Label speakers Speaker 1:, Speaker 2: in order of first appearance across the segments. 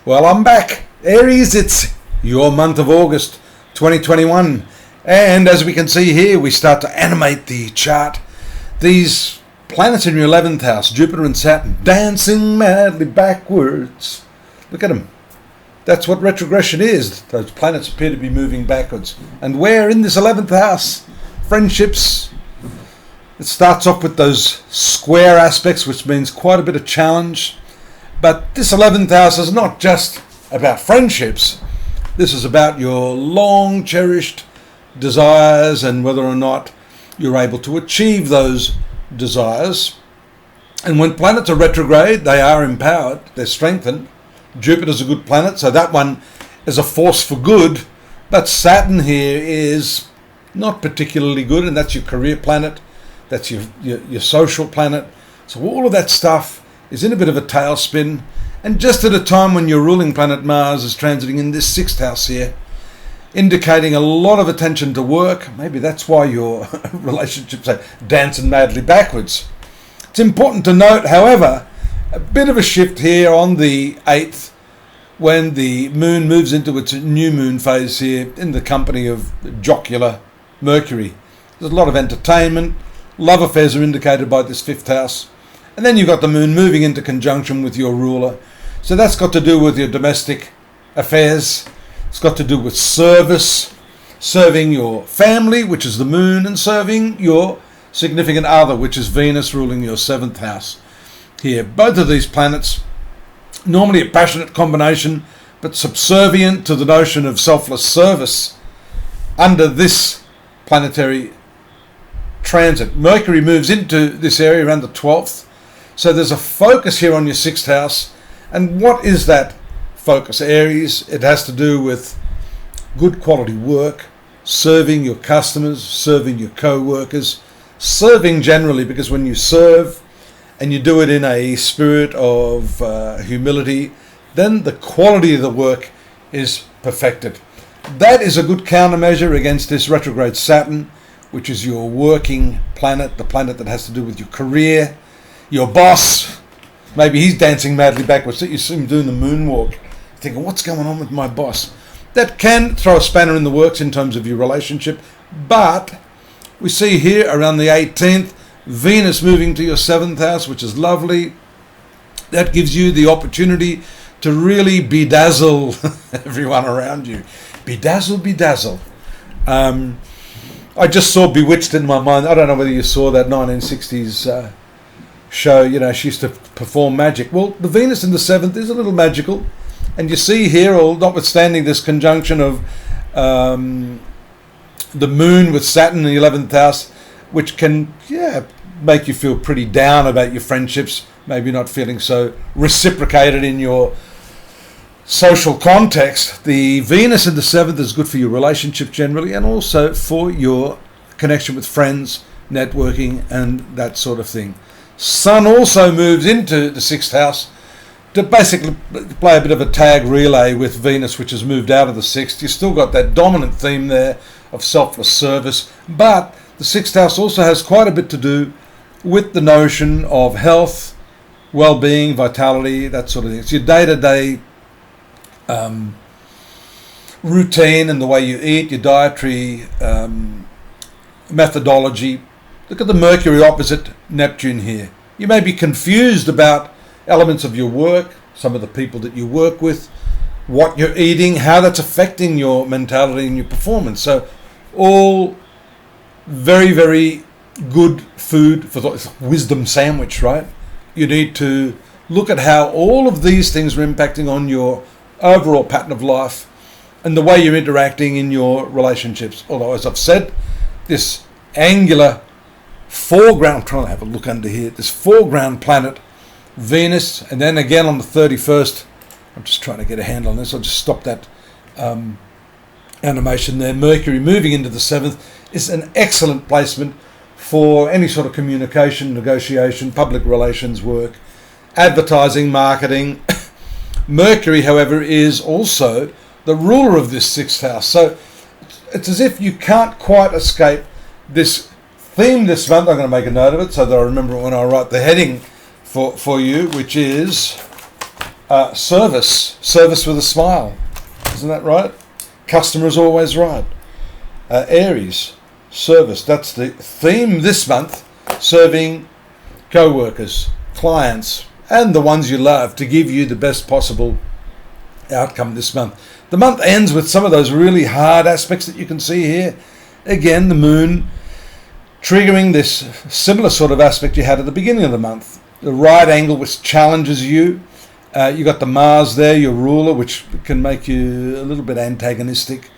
Speaker 1: Well, I'm back. Aries, it's your month of August 2021. And as we can see here, we start to animate the chart. These planets in your 11th house, Jupiter and Saturn, dancing madly backwards. Look at them. That's what retrogression is. Those planets appear to be moving backwards. And where in this 11th house? Friendships. It starts off with those square aspects, which means quite a bit of challenge. But this 11th house is not just about friendships. This is about your long cherished desires and whether or not you're able to achieve those desires. And when planets are retrograde, they are empowered, they're strengthened. Jupiter's a good planet, so that one is a force for good. But Saturn here is not particularly good, and that's your career planet, that's your social planet. So all of that stuff is in a bit of a tailspin, and just at a time when your ruling planet Mars is transiting in this 6th house here, indicating a lot of attention to work. Maybe that's why your relationships are dancing madly backwards. It's important to note, however, a bit of a shift here on the 8th when the moon moves into its new moon phase here in the company of jocular Mercury. There's a lot of entertainment. Love affairs are indicated by this 5th house. And then you've got the moon moving into conjunction with your ruler. So that's got to do with your domestic affairs. It's got to do with service, serving your family, which is the moon, and serving your significant other, which is Venus, ruling your 7th house here. Both of these planets, normally a passionate combination, but subservient to the notion of selfless service under this planetary transit. Mercury moves into this area around the 12th. So there's a focus here on your 6th house. And what is that focus? Aries, it has to do with good quality work, serving your customers, serving your co-workers, serving generally, because when you serve and you do it in a spirit of humility, then the quality of the work is perfected. That is a good countermeasure against this retrograde Saturn, which is your working planet, the planet that has to do with your career, your boss. Maybe he's dancing madly backwards. You see him doing the moonwalk, thinking, what's going on with my boss? That can throw a spanner in the works in terms of your relationship. But we see here around the 18th, Venus moving to your 7th house, which is lovely. That gives you the opportunity to really bedazzle everyone around you. Bedazzle, bedazzle. I just saw Bewitched in my mind. I don't know whether you saw that 1960s show. You know, she used to perform magic. Well, the Venus in the 7th is a little magical. And you see here, notwithstanding this conjunction of the moon with Saturn in the 11th house, which can make you feel pretty down about your friendships, maybe not feeling so reciprocated in your social context. The Venus in the 7th is good for your relationship generally, and also for your connection with friends, networking, and that sort of thing. Sun also moves into the 6th house to basically play a bit of a tag relay with Venus, which has moved out of the 6th. You've still got that dominant theme there of selfless service, but the 6th house also has quite a bit to do with the notion of health, well-being, vitality, that sort of thing. It's your day-to-day routine and the way you eat, your dietary methodology. Look at the Mercury opposite Neptune here. You may be confused about elements of your work, some of the people that you work with, what you're eating, how that's affecting your mentality and your performance. So all very, very good food for the wisdom sandwich, right? You need to look at how all of these things are impacting on your overall pattern of life and the way you're interacting in your relationships. Although, as I've said, this angular foreground, I'm trying to have a look under here, this foreground planet, Venus, and then again on the 31st, I'm just trying to get a handle on this, I'll just stop that animation there. Mercury moving into the 7th is an excellent placement for any sort of communication, negotiation, public relations work, advertising, marketing. Mercury, however, is also the ruler of this 6th house. So it's as if you can't quite escape this theme this month. I'm going to make a note of it so that I remember it when I write the heading for you, which is Service with a smile. Isn't that right? Customer is always right. Aries, service. That's the theme this month. Serving co-workers, clients, and the ones you love to give you the best possible outcome this month. The month ends with some of those really hard aspects that you can see here. Again, the moon triggering this similar sort of aspect you had at the beginning of the month. The right angle which challenges you. You got the Mars there, your ruler, which can make you a little bit antagonistic.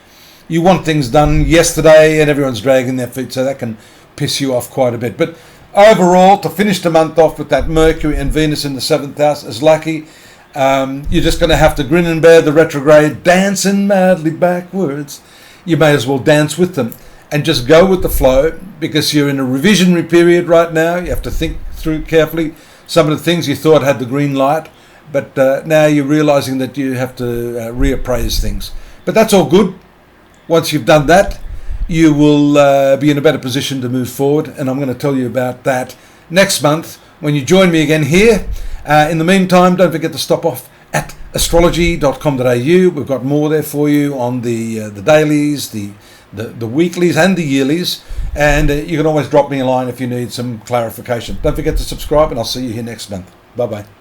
Speaker 1: You want things done yesterday and everyone's dragging their feet, so that can piss you off quite a bit. But overall, to finish the month off with that Mercury and Venus in the 7th house is lucky. You're just going to have to grin and bear the retrograde, dancing madly backwards. You may as well dance with them and just go with the flow, because you're in a revisionary period right now. You have to think through carefully some of the things you thought had the green light, but now you're realizing that you have to reappraise things. But that's all good. Once you've done that, you will be in a better position to move forward, and I'm going to tell you about that next month when you join me again here. In the meantime, don't forget to stop off at astrology.com.au. We've got more there for you on the dailies, the weeklies and the yearlies, and you can always drop me a line if you need some clarification. Don't forget to subscribe, and I'll see you here next month. Bye-bye.